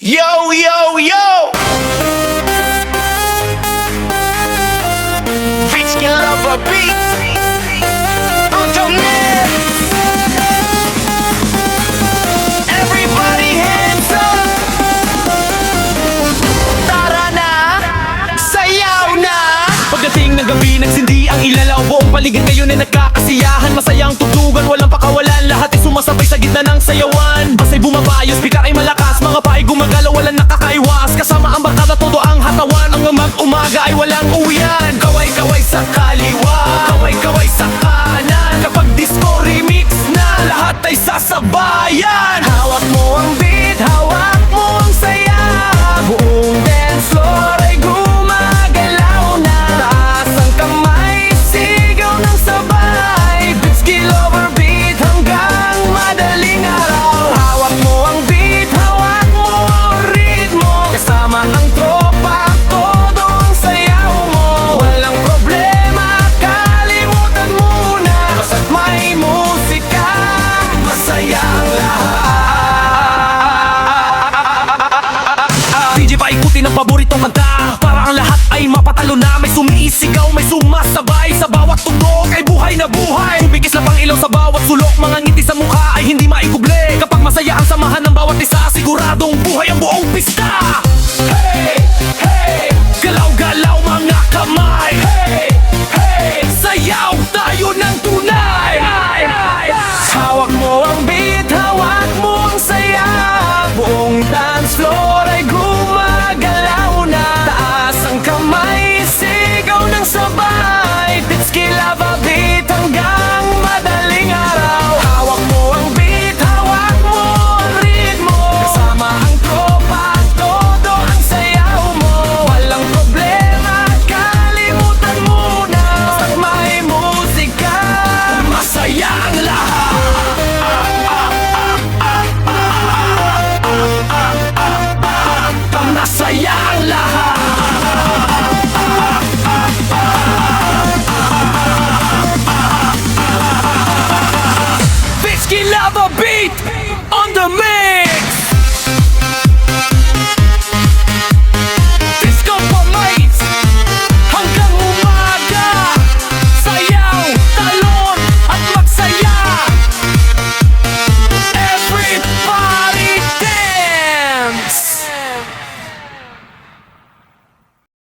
Yo, yo, yo! Bitch can love a beat. Ultimate. Everybody hands up. Tara na, sayaw na. Pagdating ng gabi, nagsindi ang ilalaw. Buong paligid ngayon ay nagkakasiyahan. Masayang tugtugan, walang pakawalan. Lahat ay sumasabay sa gitna ng sayawan. Basay bumabayos, pikar ay malakas. Mga paay gumagalaw, walang nakakaiwas. Kasama ang barkada, todo ang hatawan. Ang mag-umaga ay walang uwian. Kaway-kaway sa kaliwa, kaway-kaway sa kanan. Kapag disco remix na, lahat ay sasabayan. Hawak mo ang beat, hawak mo ang saya. Buong dance floor ay gumagalaw na. Taas ang kamay, sigaw ng sabay. Bitski lover beat hanggang madaling araw. Hawak mo ang beat, hawak mo ang ritmo. Kasama ang tropa, todo ang sayaw mo. Walang problema, kalimutan muna. Basta't may musika, masaya ang lahat. DJ paikutin ang paboritong kanta, para ang lahat ay mapatalo na. May sumiisigaw, may sumasabay. Sa bawat tugtog ay buhay na buhay. Kumikis na pang ilaw sa bawat sulok. Mga ngiti sa mukha ay hindi maikuble. Kapag masaya ang samahan ng bawat isa, siguradong